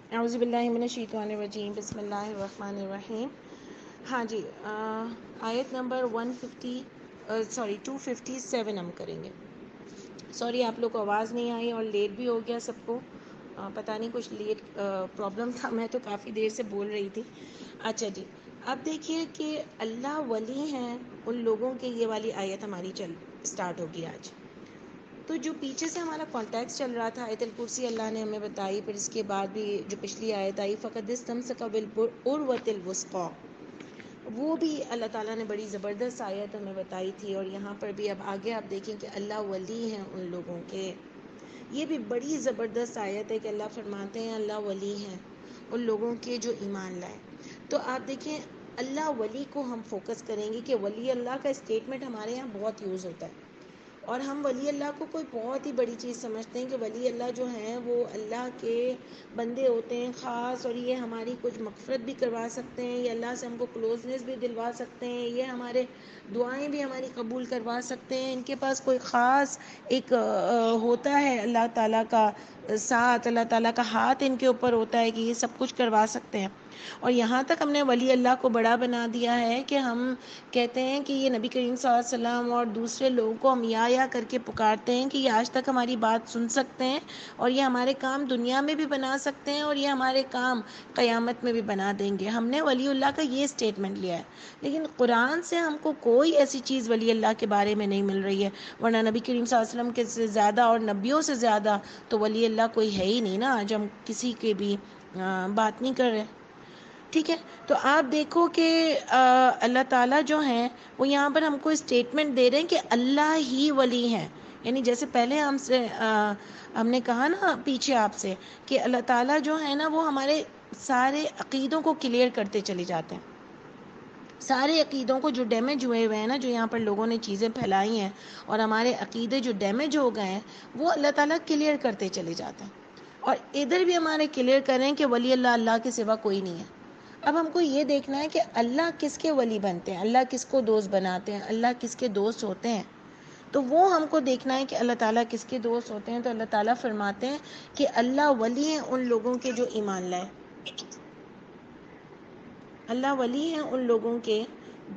اعوذ باللہ من الشیطان الرجیم، بسم اللہ الرحمن الرحیم۔ ہاں جی، آیت نمبر 257 ہم کریں گے۔ سوری آپ لوگ کو آواز نہیں آئی اور لیٹ بھی ہو گیا سب کو، پتہ نہیں کچھ لیٹ پرابلم تھا، میں تو کافی دیر سے بول رہی تھی۔ اچھا جی، اب دیکھیے کہ اللہ ولی ہیں ان لوگوں کے، یہ والی آیت ہماری اسٹارٹ ہوگی آج۔ تو جو پیچھے سے ہمارا کانٹیکس چل رہا تھا، آیت الکرسی اللہ نے ہمیں بتائی، پھر اس کے بعد بھی جو پچھلی آیت آئی فَقَدِ اسْتَمْسَكَ بِالْعُرْوَةِ الْوُثْقَىٰ، وہ بھی اللہ تعالیٰ نے بڑی زبردست آیت ہمیں بتائی تھی۔ اور یہاں پر بھی اب آگے آپ دیکھیں کہ اللہ ولی ہیں ان لوگوں کے، یہ بھی بڑی زبردست آیت ہے کہ اللہ فرماتے ہیں اللہ ولی ہیں ان لوگوں کے جو ایمان لائے۔ تو آپ دیکھیں اللہ ولی کو ہم فوکس کریں گے کہ ولی اللہ کا اسٹیٹمنٹ ہمارے یہاں بہت یوز ہوتا ہے، اور ہم ولی اللہ کو کوئی بہت ہی بڑی چیز سمجھتے ہیں کہ ولی اللہ جو ہیں وہ اللہ کے بندے ہوتے ہیں خاص، اور یہ ہماری کچھ مغفرت بھی کروا سکتے ہیں، یہ اللہ سے ہم کو کلوزنس بھی دلوا سکتے ہیں، یہ ہمارے دعائیں بھی ہماری قبول کروا سکتے ہیں، ان کے پاس کوئی خاص ایک ہوتا ہے اللہ تعالیٰ کا ساتھ، اللہ تعالیٰ کا ہاتھ ان کے اوپر ہوتا ہے کہ یہ سب کچھ کروا سکتے ہیں۔ اور یہاں تک ہم نے ولی اللہ کو بڑا بنا دیا ہے کہ ہم کہتے ہیں کہ یہ نبی کریم صلی اللہ علیہ وسلم اور دوسرے لوگوں کو ہم یا کر کے پکارتے ہیں کہ یہ آج تک ہماری بات سن سکتے ہیں، اور یہ ہمارے کام دنیا میں بھی بنا سکتے ہیں، اور یہ ہمارے کام قیامت میں بھی بنا دیں گے۔ ہم نے ولی اللہ کا یہ اسٹیٹمنٹ لیا ہے، لیکن قرآن سے ہم کو کوئی ایسی چیز ولی اللہ کے بارے میں نہیں مل رہی ہے، ورنہ نبی کریم صلی اللہ علیہ وسلم کے سے زیادہ اور نبیوں سے زیادہ تو ولی اللہ کوئی ہے ہی نہیں نا، آج ہم کسی کے بھی بات نہیں کر رہے۔ ٹھیک ہے، تو آپ دیکھو کہ اللہ تعالیٰ جو ہیں وہ یہاں پر ہم کو اسٹیٹمنٹ دے رہے ہیں کہ اللہ ہی ولی ہیں، یعنی جیسے پہلے ہم نے کہا نا پیچھے آپ سے کہ اللہ تعالیٰ جو ہے نا وہ ہمارے سارے عقیدوں کو کلیئر کرتے چلے جاتے ہیں، سارے عقیدوں کو جو ڈیمیج ہوئے ہوئے ہیں نا، جو یہاں پر لوگوں نے چیزیں پھیلائی ہیں اور ہمارے عقیدے جو ڈیمیج ہو گئے ہیں وہ اللہ تعالیٰ کلیئر کرتے چلے جاتے ہیں، اور ادھر بھی ہمارے کلیئر کریں کہ ولی اللہ کے سوا کوئی نہیں ہے۔ اب ہم کو یہ دیکھنا ہے کہ اللہ کس کے ولی بنتے ہیں، اللہ کس کو دوست بناتے ہیں، اللہ کس کے دوست ہوتے ہیں، تو وہ ہم کو دیکھنا ہے کہ اللہ تعالیٰ کس کے دوست ہوتے ہیں۔ تو اللہ تعالیٰ فرماتے ہیں کہ اللہ ولی ہیں ان لوگوں کے جو ایمان لائے، اللہ ولی ہیں ان لوگوں کے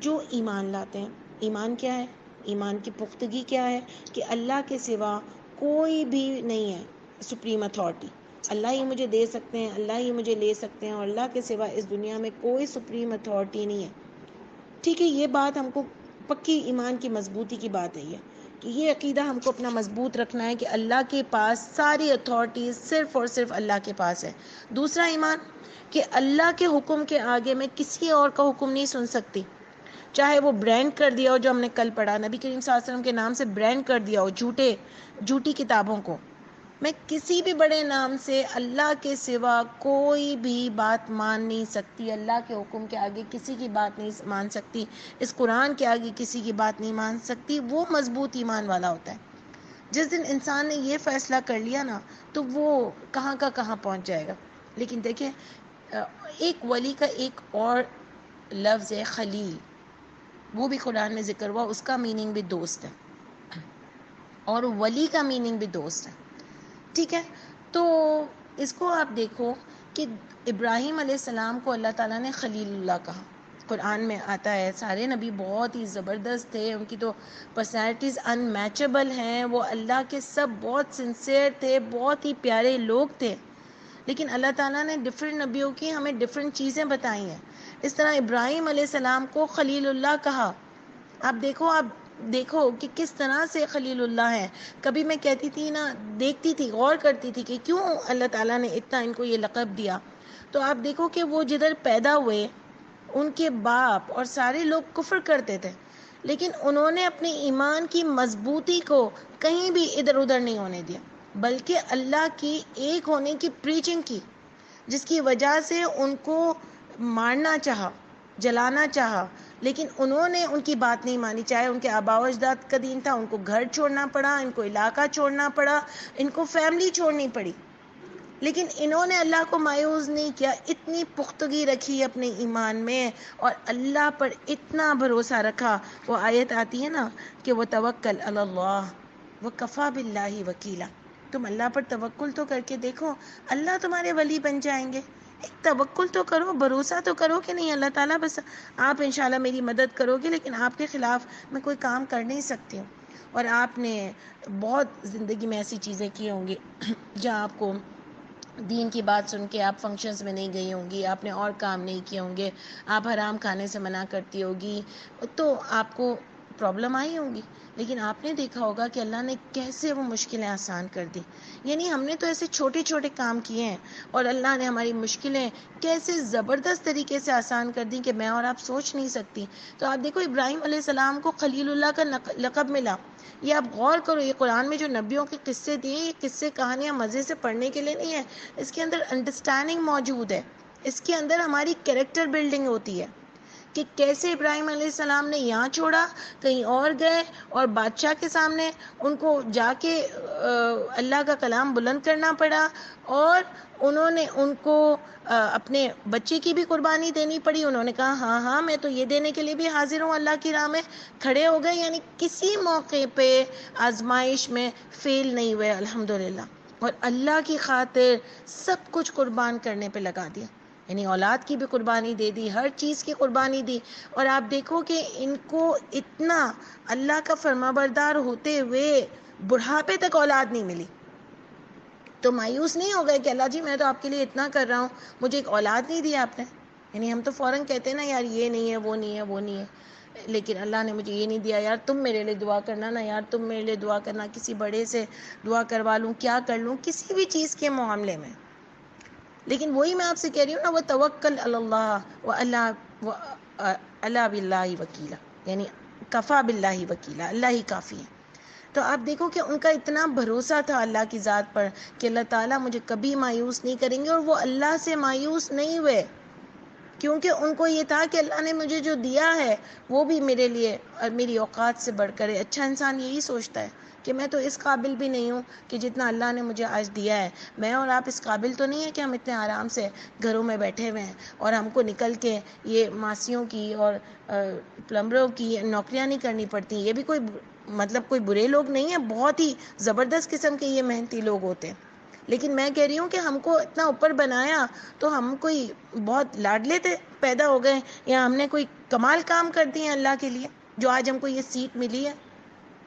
جو ایمان لاتے ہیں۔ ایمان کیا ہے؟ ایمان کی پختگی کیا ہے؟ کہ اللہ کے سوا کوئی بھی نہیں ہے سپریم اتھارٹی، اللہ ہی مجھے دے سکتے ہیں، اللہ ہی مجھے لے سکتے ہیں، اور اللہ کے سوا اس دنیا میں کوئی سپریم اتھارٹی نہیں ہے۔ ٹھیک ہے، یہ بات ہم کو پکی ایمان کی مضبوطی کی بات ہے، کہ یہ عقیدہ ہم کو اپنا مضبوط رکھنا ہے کہ اللہ کے پاس ساری اتھارٹیز صرف اور صرف اللہ کے پاس ہے۔ دوسرا ایمان کہ اللہ کے حکم کے آگے میں کسی اور کا حکم نہیں سن سکتی، چاہے وہ برانڈ کر دیا ہو، جو ہم نے کل پڑھا نبی کریم صلی اللہ علیہ وسلم کے نام سے برانڈ کر دیا ہو جھوٹی کتابوں کو، میں کسی بھی بڑے نام سے اللہ کے سوا کوئی بھی بات مان نہیں سکتی، اللہ کے حکم کے آگے کسی کی بات نہیں مان سکتی، اس قرآن کے آگے کسی کی بات نہیں مان سکتی، وہ مضبوط ایمان والا ہوتا ہے۔ جس دن انسان نے یہ فیصلہ کر لیا نا تو وہ کہاں کا کہاں پہنچ جائے گا۔ لیکن دیکھیں ایک ولی کا ایک اور لفظ ہے خلیل، وہ بھی قرآن میں ذکر ہوا، اس کا میننگ بھی دوست ہے، اور ولی کا میننگ بھی دوست ہے۔ ٹھیک ہے، تو اس کو آپ دیکھو کہ ابراہیم علیہ السلام کو اللہ تعالیٰ نے خلیل اللہ کہا، قرآن میں آتا ہے۔ سارے نبی بہت ہی زبردست تھے، ان کی تو پرسنالٹیز ان میچبل ہیں، وہ اللہ کے سب بہت سنسیئر تھے، بہت ہی پیارے لوگ تھے، لیکن اللہ تعالیٰ نے ڈفرینٹ نبیوں کی ہمیں ڈفرینٹ چیزیں بتائی ہیں۔ اس طرح ابراہیم علیہ السلام کو خلیل اللہ کہا۔ آپ دیکھو کہ کس طرح سے خلیل اللہ ہیں۔ کبھی میں کہتی تھی نا، دیکھتی تھی، غور کرتی تھی کہ کیوں اللہ تعالیٰ نے اتنا ان کو یہ لقب دیا، تو آپ دیکھو کہ وہ جدھر پیدا ہوئے ان کے باپ اور سارے لوگ کفر کرتے تھے، لیکن انہوں نے اپنے ایمان کی مضبوطی کو کہیں بھی ادھر ادھر نہیں ہونے دیا، بلکہ اللہ کی ایک ہونے کی پریچنگ کی، جس کی وجہ سے ان کو مارنا چاہا، جلانا چاہا، لیکن انہوں نے ان کی بات نہیں مانی، چاہے ان کے آباء و اجداد کا دین تھا، ان کو گھر چھوڑنا پڑا، ان کو علاقہ چھوڑنا پڑا، ان کو فیملی چھوڑنی پڑی، لیکن انہوں نے اللہ کو مایوس نہیں کیا، اتنی پختگی رکھی اپنے ایمان میں اور اللہ پر اتنا بھروسہ رکھا۔ وہ آیت آتی ہے نا کہ وَتَوَکَّلْ عَلَى اللَّهِ وَكَفَى بِاللَّهِ وَكِيلًا، تم اللہ پر توکل تو کر کے دیکھو، اللہ تمہارے ولی بن جائیں گے. ایک توکل تو کرو، بھروسہ تو کرو کہ نہیں اللہ تعالیٰ بس آپ انشاءاللہ میری مدد کرو گے، لیکن آپ کے خلاف میں کوئی کام کر نہیں سکتی ہوں. اور آپ نے بہت زندگی میں ایسی چیزیں کی ہوں گی جہاں آپ کو دین کی بات سن کے آپ فنکشنز میں نہیں گئی ہوں گی، آپ نے اور کام نہیں کیے ہوں گے، آپ حرام کھانے سے منع کرتی ہوگی، تو آپ کو پرابلم آئی ہوں گی. لیکن آپ نے دیکھا ہوگا کہ اللہ نے کیسے وہ مشکلیں آسان کر دی. یعنی ہم نے تو ایسے چھوٹے چھوٹے کام کیے ہیں اور اللہ نے ہماری مشکلیں کیسے زبردست طریقے سے آسان کر دی کہ میں اور آپ سوچ نہیں سکتی. تو آپ دیکھو ابراہیم علیہ السلام کو خلیل اللہ کا لقب ملا. یہ آپ غور کرو، یہ قرآن میں جو نبیوں کے قصے دیے، یہ قصے کہانیاں مزے سے پڑھنے کے لیے نہیں ہے، اس کے اندر انڈرسٹینڈنگ موجود ہے، اس کے اندر ہماری کیریکٹر بلڈنگ ہوتی ہے کہ کیسے ابراہیم علیہ السلام نے یہاں چھوڑا، کہیں اور گئے، اور بادشاہ کے سامنے ان کو جا کے اللہ کا کلام بلند کرنا پڑا، اور انہوں نے ان کو اپنے بچے کی بھی قربانی دینی پڑی. انہوں نے کہا ہاں ہاں میں تو یہ دینے کے لیے بھی حاضر ہوں، اللہ کی راہ میں کھڑے ہو گئے. یعنی کسی موقع پہ آزمائش میں فیل نہیں ہوئے الحمدللہ، اور اللہ کی خاطر سب کچھ قربان کرنے پہ لگا دیا. یعنی اولاد کی بھی قربانی دے دی، ہر چیز کی قربانی دی. اور آپ دیکھو کہ ان کو اتنا اللہ کا فرمانبردار ہوتے ہوئے بڑھاپے تک اولاد نہیں ملی، تو مایوس نہیں ہو گئے کہ اللہ جی میں تو آپ کے لیے اتنا کر رہا ہوں، مجھے ایک اولاد نہیں دی آپ نے. یعنی ہم تو فوراً کہتے ہیں نا یار یہ نہیں ہے، وہ نہیں ہے، وہ نہیں ہے، لیکن اللہ نے مجھے یہ نہیں دیا، یار تم میرے لیے دعا کرنا نا، یار تم میرے لیے دعا کرنا، کسی بڑے سے دعا کروا لوں، کیا کر لوں، کسی بھی چیز کے معاملے میں. لیکن وہی میں آپ سے کہہ رہی ہوں نا، وہ توکل اللہ و اللہ باللہ وکیلا، یعنی کفا باللہ وکیلا، اللہ ہی کافی ہے. تو آپ دیکھو کہ ان کا اتنا بھروسہ تھا اللہ کی ذات پر کہ اللہ تعالیٰ مجھے کبھی مایوس نہیں کریں گے، اور وہ اللہ سے مایوس نہیں ہوئے، کیونکہ ان کو یہ تھا کہ اللہ نے مجھے جو دیا ہے وہ بھی میرے لیے اور میری اوقات سے بڑھ کر ہے. اچھا انسان یہی سوچتا ہے کہ میں تو اس قابل بھی نہیں ہوں کہ جتنا اللہ نے مجھے آج دیا ہے. میں اور آپ اس قابل تو نہیں ہے کہ ہم اتنے آرام سے گھروں میں بیٹھے ہوئے ہیں اور ہم کو نکل کے یہ ماسیوں کی اور پلمبروں کی نوکریاں نہیں کرنی پڑتی. یہ بھی کوئی مطلب کوئی برے لوگ نہیں ہیں، بہت ہی زبردست قسم کے یہ محنتی لوگ ہوتے ہیں. لیکن میں کہہ رہی ہوں کہ ہم کو اتنا اوپر بنایا تو ہم کوئی بہت لاڈلے تھے پیدا ہو گئے، یا ہم نے کوئی کمال کام کر دیے ہیں اللہ کے لیے جو آج ہم کو یہ سیٹ ملی ہے.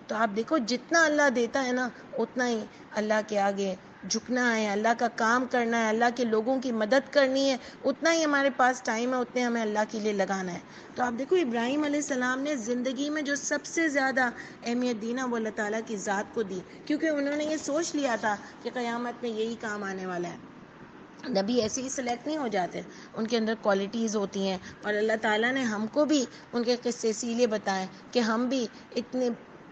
تو آپ دیکھو جتنا اللہ دیتا ہے نا اتنا ہی اللہ کے آگے جھکنا ہے، اللہ کا کام کرنا ہے، اللہ کے لوگوں کی مدد کرنی ہے، اتنا ہی ہمارے پاس ٹائم ہے، اتنے ہمیں اللہ کے لیے لگانا ہے. تو آپ دیکھو ابراہیم علیہ السلام نے زندگی میں جو سب سے زیادہ اہمیت دی نا وہ اللہ تعالیٰ کی ذات کو دی، کیونکہ انہوں نے یہ سوچ لیا تھا کہ قیامت میں یہی کام آنے والا ہے. نبی ایسے ہی سلیکٹ نہیں ہو جاتے، ان کے اندر کوالٹیز ہوتی ہیں، اور اللہ تعالیٰ نے ہم کو بھی ان کے قصے اسی لیے بتائیں کہ ہم بھی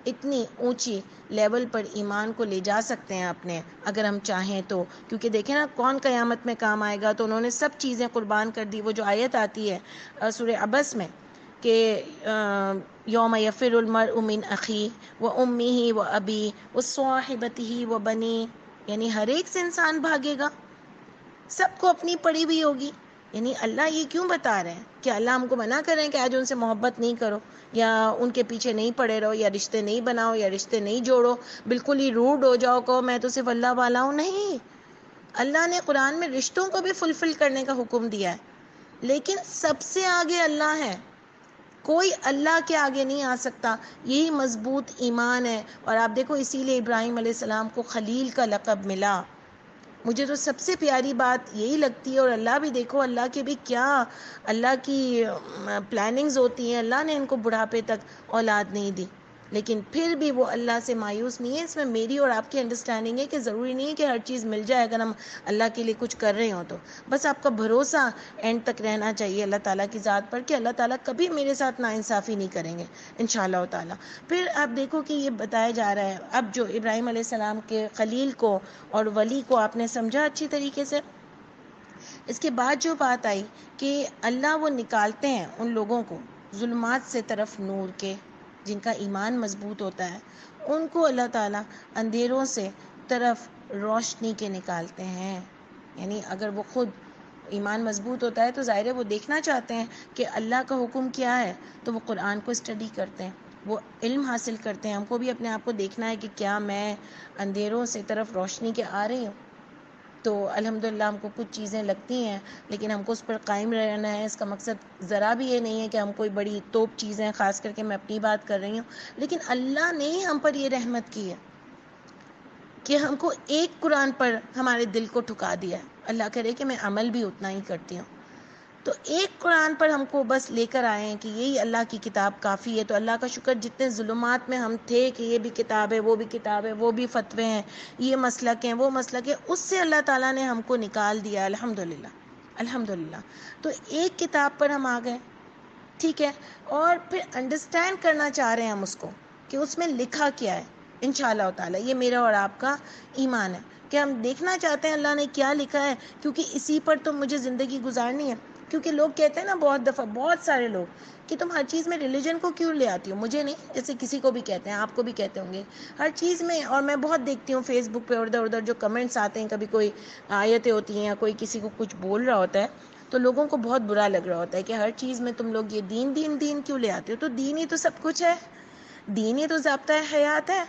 اتنی اونچی لیول پر ایمان کو لے جا سکتے ہیں اپنے، اگر ہم چاہیں تو. کیونکہ دیکھیں نا کون قیامت میں کام آئے گا، تو انہوں نے سب چیزیں قربان کر دی. وہ جو آیت آتی ہے سورہ عبس میں کہ یوم یفر المرء من اخیہ و امہ و ابیہ و صاحبتہ و بنیہ، یعنی ہر ایک سے انسان بھاگے گا، سب کو اپنی پڑی ہوئی ہوگی. یعنی اللہ یہ کیوں بتا رہے ہیں کہ اللہ ہم کو منع کر رہے ہیں کہ آج ان سے محبت نہیں کرو، یا ان کے پیچھے نہیں پڑے رہو، یا رشتے نہیں بناؤ، یا رشتے نہیں جوڑو، بالکل ہی روڈ ہو جاؤ، کہو میں تو صرف اللہ والا ہوں. نہیں، اللہ نے قرآن میں رشتوں کو بھی فلفل کرنے کا حکم دیا ہے، لیکن سب سے آگے اللہ ہے، کوئی اللہ کے آگے نہیں آ سکتا. یہی مضبوط ایمان ہے. اور آپ دیکھو اسی لیے ابراہیم علیہ السلام کو خلیل کا لقب ملا. مجھے تو سب سے پیاری بات یہی لگتی ہے. اور اللہ بھی دیکھو، اللہ کے بھی کیا اللہ کی پلاننگز ہوتی ہیں. اللہ نے ان کو بڑھاپے تک اولاد نہیں دی، لیکن پھر بھی وہ اللہ سے مایوس نہیں ہے. اس میں میری اور آپ کی انڈرسٹینڈنگ ہے کہ ضروری نہیں ہے کہ ہر چیز مل جائے اگر ہم اللہ کے لیے کچھ کر رہے ہوں تو. بس آپ کا بھروسہ اینڈ تک رہنا چاہیے اللہ تعالیٰ کی ذات پر کہ اللہ تعالیٰ کبھی میرے ساتھ ناانصافی نہیں کریں گے انشاءاللہ تعالیٰ. پھر آپ دیکھو کہ یہ بتایا جا رہا ہے اب جو ابراہیم علیہ السلام کے خلیل کو اور ولی کو آپ نے سمجھا اچھی طریقے سے. اس کے بعد جو بات آئی کہ اللہ وہ نکالتے ہیں ان لوگوں کو ظلمات سے طرف نور کے، جن کا ایمان مضبوط ہوتا ہے، ان کو اللہ تعالیٰ اندھیروں سے طرف روشنی کے نکالتے ہیں. یعنی اگر وہ خود ایمان مضبوط ہوتا ہے تو ظاہر ہے وہ دیکھنا چاہتے ہیں کہ اللہ کا حکم کیا ہے، تو وہ قرآن کو اسٹڈی کرتے ہیں، وہ علم حاصل کرتے ہیں. ہم کو بھی اپنے آپ کو دیکھنا ہے کہ کیا میں اندھیروں سے طرف روشنی کے آ رہی ہوں. تو الحمدللہ ہم کو کچھ چیزیں لگتی ہیں لیکن ہم کو اس پر قائم رہنا ہے. اس کا مقصد ذرا بھی یہ نہیں ہے کہ ہم کوئی بڑی توپ چیزیں، خاص کر کے میں اپنی بات کر رہی ہوں، لیکن اللہ نے ہم پر یہ رحمت کی ہے کہ ہم کو ایک قرآن پر ہمارے دل کو ٹھکا دیا ہے. اللہ کرے کہ میں عمل بھی اتنا ہی کرتی ہوں. تو ایک قرآن پر ہم کو بس لے کر آئے ہیں کہ یہی اللہ کی کتاب کافی ہے. تو اللہ کا شکر، جتنے ظلمات میں ہم تھے کہ یہ بھی کتاب ہے، وہ بھی کتاب ہے، وہ بھی فتوے ہیں، یہ مسلک ہیں، وہ مسلک ہے، اس سے اللہ تعالیٰ نے ہم کو نکال دیا. الحمدللہ الحمدللہ. تو ایک کتاب پر ہم آ گئے، ٹھیک ہے، اور پھر انڈرسٹینڈ کرنا چاہ رہے ہیں ہم اس کو کہ اس میں لکھا کیا ہے. انشاءاللہ تعالیٰ یہ میرا اور آپ کا ایمان ہے کہ ہم دیکھنا چاہتے ہیں اللہ نے کیا لکھا ہے، کیونکہ اسی پر تو مجھے زندگی گزارنی ہے. کیونکہ لوگ کہتے ہیں نا بہت دفعہ، بہت سارے لوگ، کہ تم ہر چیز میں ریلیجن کو کیوں لے آتی ہو. مجھے نہیں، جیسے کسی کو بھی کہتے ہیں، آپ کو بھی کہتے ہوں گے ہر چیز میں. اور میں بہت دیکھتی ہوں فیس بک پہ ادھر ادھر جو کمنٹس آتے ہیں، کبھی کوئی آیتیں ہوتی ہیں یا کوئی کسی کو کچھ بول رہا ہوتا ہے تو لوگوں کو بہت برا لگ رہا ہوتا ہے کہ ہر چیز میں تم لوگ یہ دین دین دین کیوں لے آتے ہو. تو دین ہی تو سب کچھ ہے، دین ہی تو ضابطۂ حیات ہے.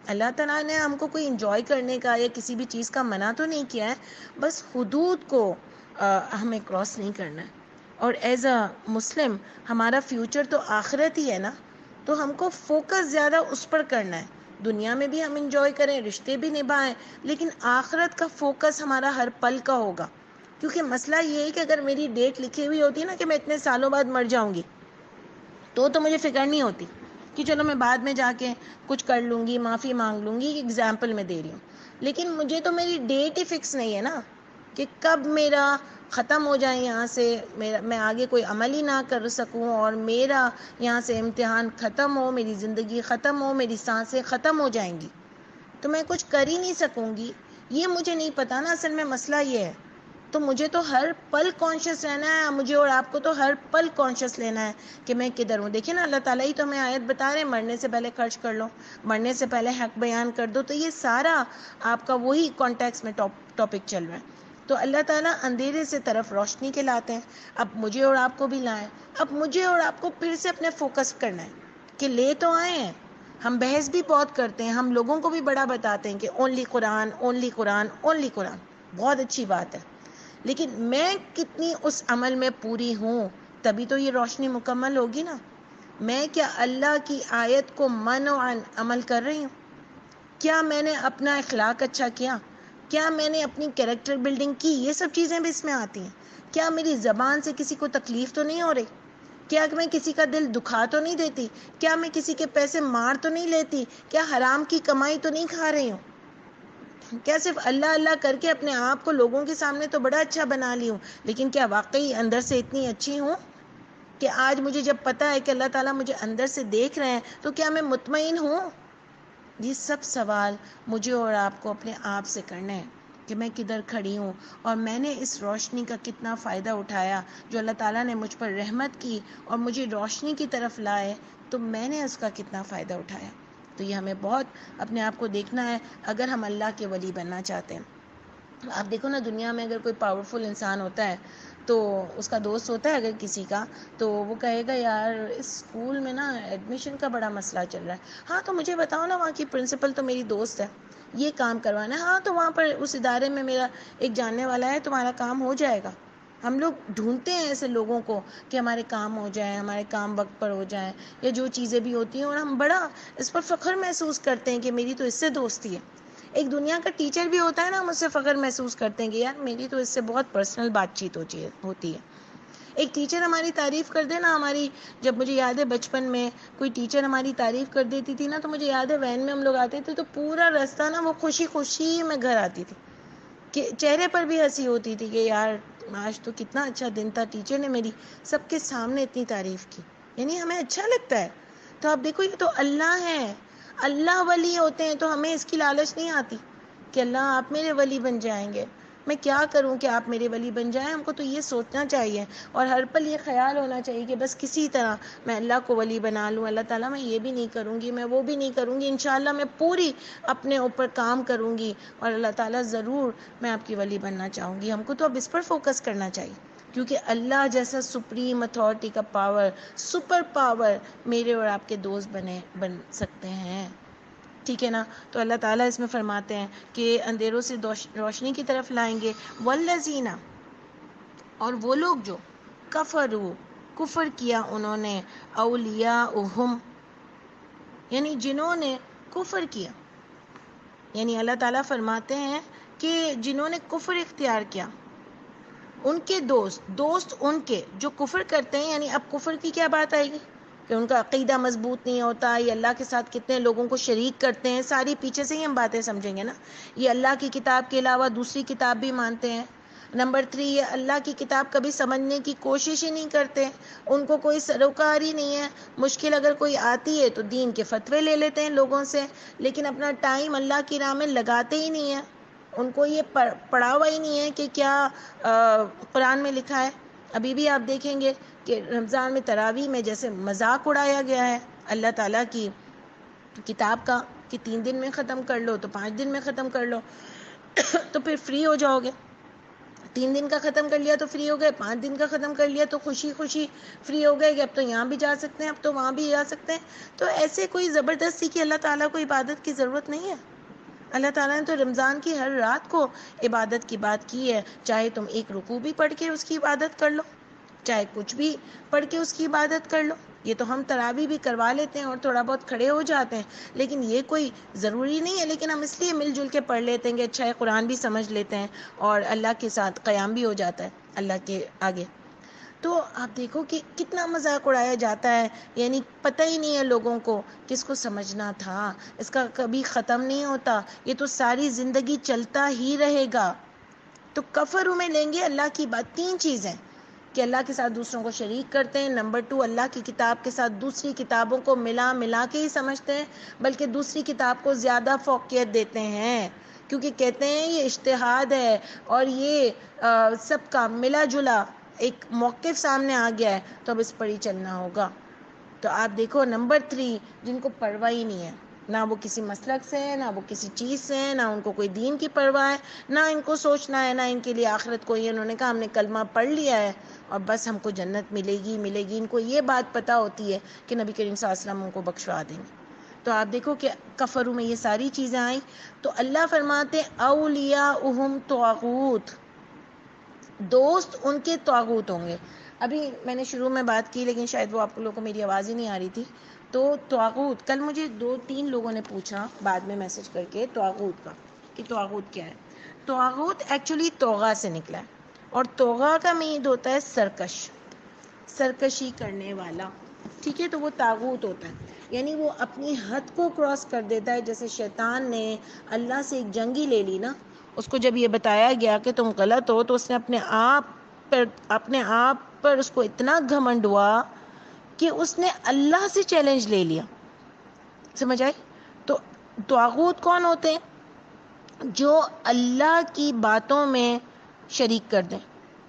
اللہ تعالیٰ نے ہم کو کوئی انجوائے کرنے کا یا کسی بھی چیز کا منع تو نہیں کیا ہے، بس حدود کو ہمیں کراس نہیں کرنا ہے. اور ایز اے مسلم ہمارا فیوچر تو آخرت ہی ہے نا، تو ہم کو فوکس زیادہ اس پر کرنا ہے. دنیا میں بھی ہم انجوائے کریں، رشتے بھی نبھائیں، لیکن آخرت کا فوکس ہمارا ہر پل کا ہوگا. کیونکہ مسئلہ یہ ہے کہ اگر میری ڈیٹ لکھی ہوئی ہوتی ہے نا کہ میں اتنے سالوں بعد مر جاؤں گی، تو مجھے فکر نہیں ہوتی کہ چلو میں بعد میں جا کے کچھ کر لوں گی، معافی مانگ لوں گی. اگزامپل میں دے رہی ہوں. لیکن مجھے تو میری ڈیٹ ہی فکس نہیں ہے نا کہ کب میرا ختم ہو جائے یہاں سے، میں آگے کوئی عمل ہی نہ کر سکوں اور میرا یہاں سے امتحان ختم ہو، میری زندگی ختم ہو، میری سانسیں ختم ہو جائیں گی تو میں کچھ کر ہی نہیں سکوں گی. یہ مجھے نہیں پتا نا، اصل میں مسئلہ یہ ہے. تو مجھے تو ہر پل کانشیس رہنا ہے، مجھے اور آپ کو تو ہر پل کانشیس لینا ہے کہ میں کدھر ہوں. دیکھیں نا اللہ تعالیٰ ہی تو ہمیں آیت بتا رہے ہیں، مرنے سے پہلے خرچ کر لو، مرنے سے پہلے حق بیان کر دو. تو یہ سارا آپ کا وہی کانٹیکس میں ٹاپک چل رہا ہے. تو اللہ تعالیٰ اندھیرے سے طرف روشنی کے لاتے ہیں. اب مجھے اور آپ کو بھی لائیں. اب مجھے اور آپ کو پھر سے اپنے فوکس کرنا ہے کہ لے تو آئے ہیں. ہم بحث بھی بہت کرتے ہیں، ہم لوگوں کو بھی بڑا بتاتے ہیں کہ اونلی قرآن، اونلی قرآن، اونلی قرآن. بہت اچھی بات ہے، لیکن میں کتنی اس عمل میں پوری ہوں، تبھی تو یہ روشنی مکمل ہوگی نا. میں کیا اللہ کی آیت کو منعن عمل کر رہی ہوں؟ کیا میں نے اپنا اخلاق اچھا کیا؟ کیا میں نے اپنی کیریکٹر بلڈنگ کی؟ یہ سب چیزیں بھی اس میں آتی ہیں. کیا میری زبان سے کسی کو تکلیف تو نہیں ہو رہی؟ کیا میں کسی کا دل دکھا تو نہیں دیتی؟ کیا میں کسی کے پیسے مار تو نہیں لیتی؟ کیا حرام کی کمائی تو نہیں کھا رہی ہوں؟ کیا صرف اللہ اللہ کر کے اپنے آپ کو لوگوں کے سامنے تو بڑا اچھا بنا لی ہوں، لیکن کیا واقعی اندر سے اتنی اچھی ہوں کہ آج مجھے جب پتا ہے کہ اللہ تعالیٰ مجھے اندر سے دیکھ رہے ہیں تو کیا میں مطمئن ہوں؟ یہ سب سوال مجھے اور آپ کو اپنے آپ سے کرنا ہے کہ میں کدھر کھڑی ہوں اور میں نے اس روشنی کا کتنا فائدہ اٹھایا جو اللہ تعالیٰ نے مجھ پر رحمت کی اور مجھے روشنی کی طرف لائے، تو میں نے اس کا کتنا فائدہ اٹھایا. تو یہ ہمیں بہت اپنے آپ کو دیکھنا ہے اگر ہم اللہ کے ولی بننا چاہتے ہیں. آپ دیکھو نا، دنیا میں اگر کوئی پاورفل انسان ہوتا ہے تو اس کا دوست ہوتا ہے اگر کسی کا، تو وہ کہے گا یار اس اسکول میں نا ایڈمیشن کا بڑا مسئلہ چل رہا ہے، ہاں تو مجھے بتاؤ نا، وہاں کی پرنسپل تو میری دوست ہے، یہ کام کروانا ہے، ہاں تو وہاں پر اس ادارے میں میرا ایک جاننے والا ہے، تمہارا کام ہو جائے گا. ہم لوگ ڈھونڈتے ہیں ایسے لوگوں کو کہ ہمارے کام ہو جائیں، ہمارے کام وقت پر ہو جائیں، یا جو چیزیں بھی ہوتی ہیں، اور ہم بڑا اس پر فخر محسوس کرتے ہیں کہ میری تو اس سے دوستی ہے. ایک دنیا کا ٹیچر بھی ہوتا ہے نا، ہم اس سے فخر محسوس کرتے ہیں کہ یار میری تو اس سے بہت پرسنل بات چیت ہوتی ہے. ایک ٹیچر ہماری تعریف کر دے نا، ہماری، جب مجھے یاد ہے بچپن میں کوئی ٹیچر ہماری تعریف کر دیتی تھی نا، تو مجھے یاد ہے وین میں ہم لوگ آتے تھے تو پورا راستہ نا وہ خوشی خوشی میں گھر آتی تھی، کہ چہرے پر بھی ہنسی ہوتی تھی کہ یار آج تو کتنا اچھا دن تھا، ٹیچر نے میری سب کے سامنے اتنی تعریف کی. یعنی ہمیں اچھا لگتا ہے. تو آپ دیکھو یہ تو اللہ ہے، اللہ ولی ہوتے ہیں، تو ہمیں اس کی لالچ نہیں آتی کہ اللہ آپ میرے ولی بن جائیں گے. میں کیا کروں کہ آپ میرے ولی بن جائیں. ہم کو تو یہ سوچنا چاہیے اور ہر پل یہ خیال ہونا چاہیے کہ بس کسی طرح میں اللہ کو ولی بنا لوں. اللہ تعالیٰ میں یہ بھی نہیں کروں گی, میں وہ بھی نہیں کروں گی, انشاءاللہ میں پوری اپنے اوپر کام کروں گی اور اللہ تعالیٰ ضرور میں آپ کی ولی بننا چاہوں گی. ہم کو تو اب اس پر فوکس کرنا چاہیے, کیونکہ اللہ جیسا سپریم اتھارٹی کا پاور, سپر پاور میرے اور آپ کے دوست بن سکتے ہیں. ٹھیک ہے نا. تو اللہ تعالیٰ اس میں فرماتے ہیں کہ اندھیروں سے روشنی کی طرف لائیں گے. والذین, اور وہ لوگ جو کفروا, کفر کیا انہوں نے, اولیاءہم, یعنی جنہوں نے کفر کیا, یعنی اللہ تعالیٰ فرماتے ہیں کہ جنہوں نے کفر اختیار کیا ان کے دوست ان کے جو کفر کرتے ہیں. یعنی اب کفر کی کیا بات آئے گی کہ ان کا عقیدہ مضبوط نہیں ہوتا, یہ اللہ کے ساتھ کتنے لوگوں کو شریک کرتے ہیں, ساری پیچھے سے ہی ہم باتیں سمجھیں گے نا. یہ اللہ کی کتاب کے علاوہ دوسری کتاب بھی مانتے ہیں. نمبر 3, یہ اللہ کی کتاب کبھی سمجھنے کی کوشش ہی نہیں کرتے, ان کو کوئی سروکار ہی نہیں ہے. مشکل اگر کوئی آتی ہے تو دین کے فتوے لے لیتے ہیں لوگوں سے, لیکن اپنا ٹائم اللہ کی راہ میں لگاتے ہی نہیں ہیں. ان کو یہ پڑھا ہوا ہی نہیں ہے کہ کیا قرآن میں لکھا ہے. ابھی بھی آپ دیکھیں گے کہ رمضان میں تراویح میں جیسے مذاق اڑایا گیا ہے اللہ تعالیٰ کی کتاب کا کہ 3 دن میں ختم کر لو تو 5 دن میں ختم کر لو تو پھر فری ہو جاؤ گے. 3 دن کا ختم کر لیا تو فری ہو گئے, 5 دن کا ختم کر لیا تو خوشی خوشی فری ہو گئے کہ اب تو یہاں بھی جا سکتے ہیں, اب تو وہاں بھی جا سکتے ہیں. تو ایسے کوئی زبردستی کی اللہ تعالیٰ کو عبادت کی ضرورت نہیں ہے. اللہ تعالیٰ نے تو رمضان کی ہر رات کو عبادت کی بات کی ہے. چاہے تم ایک رکوع بھی پڑھ کے اس کی عبادت کر لو, چاہے کچھ بھی پڑھ کے اس کی عبادت کر لو. یہ تو ہم تراویح بھی کروا لیتے ہیں اور تھوڑا بہت کھڑے ہو جاتے ہیں, لیکن یہ کوئی ضروری نہیں ہے. لیکن ہم اس لیے مل جل کے پڑھ لیتے ہیں کہ اچھا ہے قرآن بھی سمجھ لیتے ہیں اور اللہ کے ساتھ قیام بھی ہو جاتا ہے اللہ کے آگے. تو آپ دیکھو کہ کتنا مذاق اڑایا جاتا ہے, یعنی پتہ ہی نہیں ہے لوگوں کو کس کو سمجھنا تھا. اس کا کبھی ختم نہیں ہوتا, یہ تو ساری زندگی چلتا ہی رہے گا. تو کفر میں لیں گے اللہ کی بات. 3 چیزیں کہ اللہ کے ساتھ دوسروں کو شریک کرتے ہیں. نمبر 2, اللہ کی کتاب کے ساتھ دوسری کتابوں کو ملا کے ہی سمجھتے ہیں, بلکہ دوسری کتاب کو زیادہ فوقیت دیتے ہیں, کیونکہ کہتے ہیں یہ اجتہاد ہے اور یہ سب کا ملا جلا ایک موقف سامنے آ گیا ہے تو اب اس پر ہی چلنا ہوگا. تو آپ دیکھو نمبر 3, جن کو پرواہ ہی نہیں ہے, نہ وہ کسی مسلک سے ہے, نہ وہ کسی چیز سے ہے, نہ ان کو کوئی دین کی پرواہ ہے, نہ ان کو سوچنا ہے, نہ ان کے لیے آخرت کوئی ہے. انہوں نے کہا ہم نے کلمہ پڑھ لیا ہے اور بس ہم کو جنت ملے گی. ان کو یہ بات پتہ ہوتی ہے کہ نبی کریم صلی اللہ علیہ وسلم ان کو بخشوا دیں گے. تو آپ دیکھو کہ کفروں میں یہ ساری چیزیں آئیں. تو اللہ فرماتے اولیاءہم طاغوت, دوست ان کے طاغوت ہوں گے. ابھی میں نے شروع میں بات کی لیکن شاید وہ آپ لوگوں کو میری آواز ہی نہیں آ رہی تھی. تو طاغوت, کل مجھے 2-3 لوگوں نے پوچھا بعد میں میسج کر کے طاغوت کا کہ طاغوت کیا ہے. طاغوت ایکچولی توغا سے نکلا ہے, اور توغا کا میننگ ہوتا ہے سرکشی کرنے والا. ٹھیک ہے, تو وہ طاغوت ہوتا ہے, یعنی وہ اپنی حد کو کراس کر دیتا ہے. جیسے شیطان نے اللہ سے ایک جنگی لے لی نا, اس کو جب یہ بتایا گیا کہ تم غلط ہو تو اس نے اپنے آپ پر اس کو اتنا گھمنڈ ہوا کہ اس نے اللہ سے چیلنج لے لیا. سمجھ آئی؟ تو طاغوت کون ہوتے ہیں؟ جو اللہ کی باتوں میں شریک کر دیں.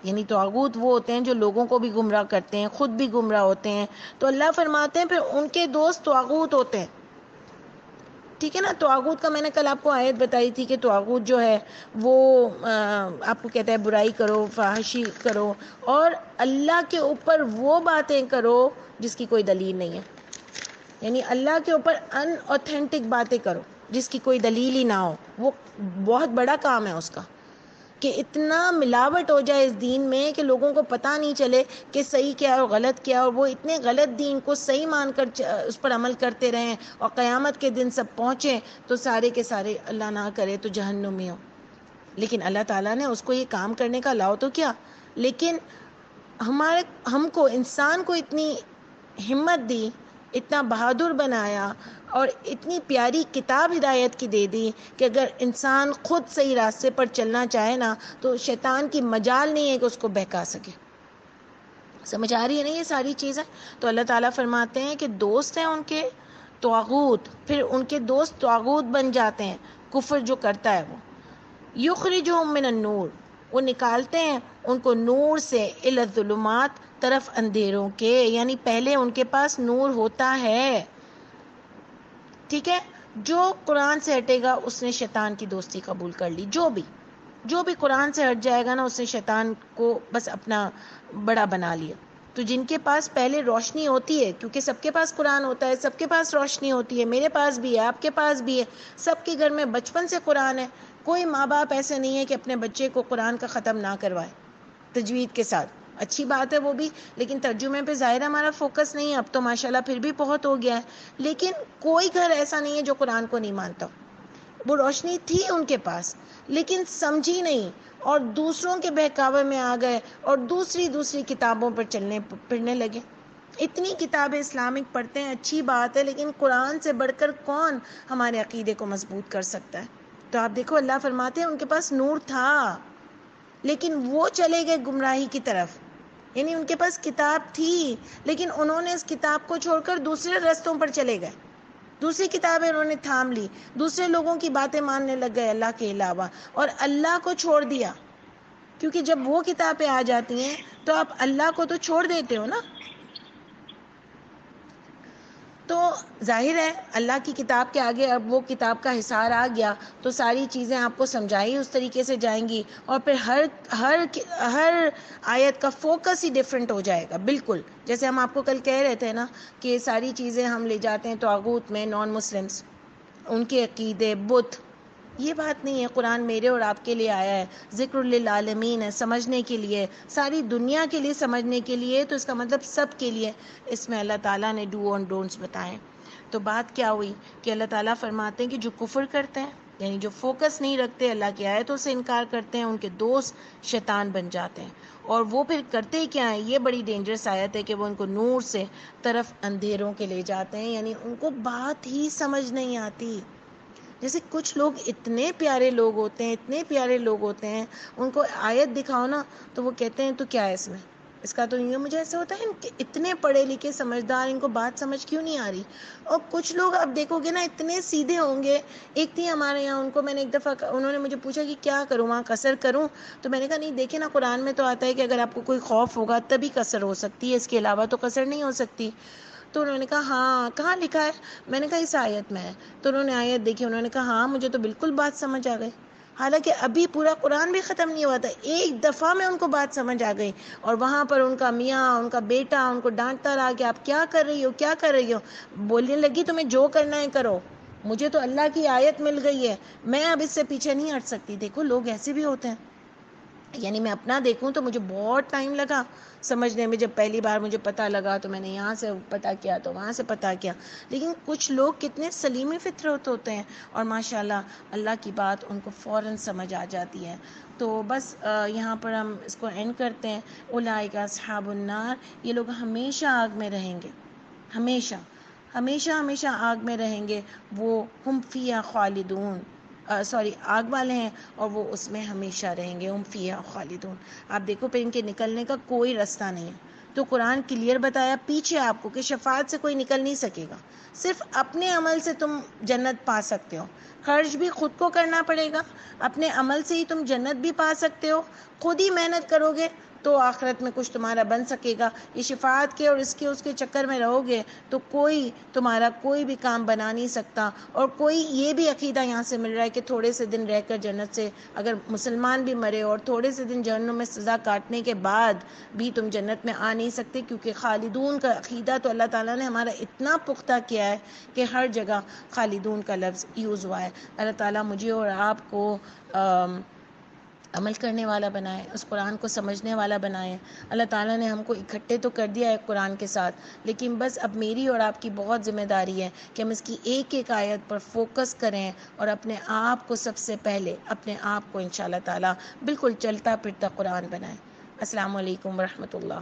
یعنی طاغوت وہ ہوتے ہیں جو لوگوں کو بھی گمراہ کرتے ہیں, خود بھی گمراہ ہوتے ہیں. تو اللہ فرماتے ہیں پھر ان کے دوست طاغوت ہوتے ہیں. ٹھیک ہے نا. طاغوت کا میں نے کل آپ کو آیت بتائی تھی کہ طاغوت جو ہے وہ آپ کو کہتا ہے برائی کرو, فحاشی کرو, اور اللہ کے اوپر وہ باتیں کرو جس کی کوئی دلیل نہیں ہے. یعنی اللہ کے اوپر ان اوتھینٹک باتیں کرو جس کی کوئی دلیل ہی نہ ہو. وہ بہت بڑا کام ہے اس کا, کہ اتنا ملاوٹ ہو جائے اس دین میں کہ لوگوں کو پتہ نہیں چلے کہ صحیح کیا ہے اور غلط کیا ہے, اور وہ اتنے غلط دین کو صحیح مان کر اس پر عمل کرتے رہیں اور قیامت کے دن سب پہنچیں تو سارے کے سارے اللہ نہ کرے تو جہنم میں ہو. لیکن اللہ تعالیٰ نے اس کو یہ کام کرنے کا لاؤ تو کیا, لیکن ہم کو انسان کو اتنی ہمت دی, اتنا بہادر بنایا, اور اتنی پیاری کتاب ہدایت کی دے دی کہ اگر انسان خود صحیح راستے پر چلنا چاہے نا تو شیطان کی مجال نہیں ہے کہ اس کو بہکا سکے. سمجھ آ رہی ہے نا یہ ساری چیزیں؟ تو اللہ تعالیٰ فرماتے ہیں کہ دوست ہیں ان کے طاغوت, پھر ان کے دوست طاغوت بن جاتے ہیں. کفر جو کرتا ہے وہ یخرجہم من النور, وہ نکالتے ہیں ان کو نور سے الی الظلمات، طرف اندھیروں کے، یعنی پہلے ان کے پاس نور ہوتا ہے. ٹھیک ہے، جو قرآن سے ہٹے گا اس نے شیطان کی دوستی قبول کر لی. جو بھی قرآن سے ہٹ جائے گا نا، اس نے شیطان کو بس اپنا بڑا بنا لیا. تو جن کے پاس پہلے روشنی ہوتی ہے، کیونکہ سب کے پاس قرآن ہوتا ہے، سب کے پاس روشنی ہوتی ہے، میرے پاس بھی ہے، آپ کے پاس بھی ہے، سب کے گھر میں بچپن سے قرآن ہے. کوئی ماں باپ ایسے نہیں ہے کہ اپنے بچے کو قرآن کا ختم نہ کروائے تجوید کے ساتھ. اچھی بات ہے وہ بھی، لیکن ترجمے پہ ظاہر ہمارا فوکس نہیں ہے. اب تو ماشاءاللہ پھر بھی بہت ہو گیا ہے، لیکن کوئی گھر ایسا نہیں ہے جو قرآن کو نہیں مانتا. وہ روشنی تھی ان کے پاس لیکن سمجھی نہیں، اور دوسروں کے بہکاوے میں آ گئے اور دوسری کتابوں پر چلنے پھرنے لگے. اتنی کتابیں اسلامک پڑھتے ہیں، اچھی بات ہے، لیکن قرآن سے بڑھ کر کون ہمارے عقیدے کو مضبوط کر سکتا ہے؟ تو آپ دیکھو اللہ فرماتے ہیں ان کے پاس نور تھا لیکن وہ چلے گئے گمراہی کی طرف. یعنی ان کے پاس کتاب تھی لیکن انہوں نے اس کتاب کو چھوڑ کر دوسرے رستوں پر چلے گئے. دوسری کتابیں انہوں نے تھام لی، دوسرے لوگوں کی باتیں ماننے لگ گئے اللہ کے علاوہ، اور اللہ کو چھوڑ دیا. کیونکہ جب وہ کتابیں آ جاتی ہیں تو آپ اللہ کو تو چھوڑ دیتے ہو نا. تو ظاہر ہے اللہ کی کتاب کے آگے اب وہ کتاب کا حصار آ گیا تو ساری چیزیں آپ کو سمجھائی اس طریقے سے جائیں گی، اور پھر ہر آیت کا فوکس ہی ڈیفرنٹ ہو جائے گا. بالکل جیسے ہم آپ کو کل کہہ رہے تھے نا کہ ساری چیزیں ہم لے جاتے ہیں طاغوت میں، نان مسلمس، ان کے عقیدے، بت. یہ بات نہیں ہے. قرآن میرے اور آپ کے لیے آیا ہے، ذکر للعالمین ہے، سمجھنے کے لیے، ساری دنیا کے لیے سمجھنے کے لیے. تو اس کا مطلب سب کے لیے اس میں اللہ تعالیٰ نے ڈو اور ڈونٹس بتائے. تو بات کیا ہوئی کہ اللہ تعالیٰ فرماتے ہیں کہ جو کفر کرتے ہیں، یعنی جو فوکس نہیں رکھتے، اللہ کی آیتوں سے انکار کرتے ہیں، ان کے دوست شیطان بن جاتے ہیں. اور وہ پھر کرتے کیا ہیں؟ یہ بڑی ڈینجرس آیت ہے کہ وہ ان کو نور سے طرف اندھیروں کے لے جاتے ہیں. یعنی ان کو بات ہی سمجھ نہیں آتی. جیسے کچھ لوگ اتنے پیارے لوگ ہوتے ہیں ان کو آیت دکھاؤ نا تو وہ کہتے ہیں تو کیا ہے اس میں، اس کا تو یہ. مجھے ایسا ہوتا ہے کہ اتنے پڑھے لکھے سمجھدار، ان کو بات سمجھ کیوں نہیں آ رہی؟ اور کچھ لوگ اب دیکھو گے نا اتنے سیدھے ہوں گے. ایک تھی ہمارے یہاں، ان کو میں نے ایک دفعہ، انہوں نے مجھے پوچھا کہ کیا کروں، وہاں قصر کروں؟ تو میں نے کہا نہیں، دیکھیں نا قرآن میں تو آتا ہے کہ اگر آپ کو کوئی خوف ہوگا تبھی قصر ہو سکتی ہے، اس کے علاوہ تو قصر نہیں ہو سکتی. تو انہوں نے کہا ہاں کہاں لکھا ہے؟ میں نے کہا اس آیت میں ہے. تو انہوں نے آیت دیکھی، انہوں نے کہا ہاں مجھے تو بالکل بات سمجھ آ گئی. حالانکہ ابھی پورا قرآن بھی ختم نہیں ہوا تھا، ایک دفعہ میں ان کو بات سمجھ آ گئی. اور وہاں پر ان کا میاں، ان کا بیٹا ان کو ڈانٹتا رہا کہ آپ کیا کر رہی ہو. بولنے لگی تمہیں جو کرنا ہے کرو، مجھے تو اللہ کی آیت مل گئی ہے، میں اب اس سے پیچھے نہیں ہٹ سکتی. دیکھو لوگ ایسے بھی ہوتے ہیں. یعنی میں اپنا دیکھوں تو مجھے بہت ٹائم لگا سمجھنے میں. جب پہلی بار مجھے پتہ لگا تو میں نے یہاں سے پتہ کیا تو وہاں سے پتہ کیا. لیکن کچھ لوگ کتنے سلیم فطرت ہوتے ہیں اور ماشاءاللہ اللہ کی بات ان کو فوراً سمجھ آ جاتی ہے. تو بس یہاں پر ہم اس کو اینڈ کرتے ہیں. اولئک اصحاب النار، یہ لوگ ہمیشہ آگ میں رہیں گے، ہمیشہ آگ میں رہیں گے. وہ ہم فیہا خالدون، آگ والے ہیں اور وہ اس میں ہمیشہ رہیں گے. ہم فیہا خالدون. آپ دیکھو پھر ان کے نکلنے کا کوئی راستہ نہیں ہے. تو قرآن کلیئر بتایا پیچھے آپ کو کہ شفاعت سے کوئی نکل نہیں سکے گا، صرف اپنے عمل سے تم جنت پا سکتے ہو. خرچ بھی خود کو کرنا پڑے گا، اپنے عمل سے ہی تم جنت بھی پا سکتے ہو. خود ہی محنت کرو گے تو آخرت میں کچھ تمہارا بن سکے گا. یہ شفاعت کے اور اس کے چکر میں رہو گے تو کوئی تمہارا کوئی بھی کام بنا نہیں سکتا. اور کوئی یہ بھی عقیدہ یہاں سے مل رہا ہے کہ تھوڑے سے دن رہ کر جنت سے اگر مسلمان بھی مرے اور تھوڑے سے دن جہنم میں سزا کاٹنے کے بعد بھی تم جنت میں آ نہیں سکتے، کیونکہ خالدون کا عقیدہ تو اللہ تعالیٰ نے ہمارا اتنا پختہ کیا ہے کہ ہر جگہ خالدون کا لفظ یوز ہوا ہے. اللہ تعالیٰ مجھے اور آپ کو عمل کرنے والا بنائے، اس قرآن کو سمجھنے والا بنائے. اللہ تعالیٰ نے ہم کو اکٹھے تو کر دیا ہے قرآن کے ساتھ، لیکن بس اب میری اور آپ کی بہت ذمہ داری ہے کہ ہم اس کی ایک ایک آیت پر فوکس کریں اور اپنے آپ کو سب سے پہلے اپنے آپ کو انشاءاللہ تعالیٰ بالکل چلتا پھرتا قرآن بنائیں. السلام علیکم ورحمۃ اللہ.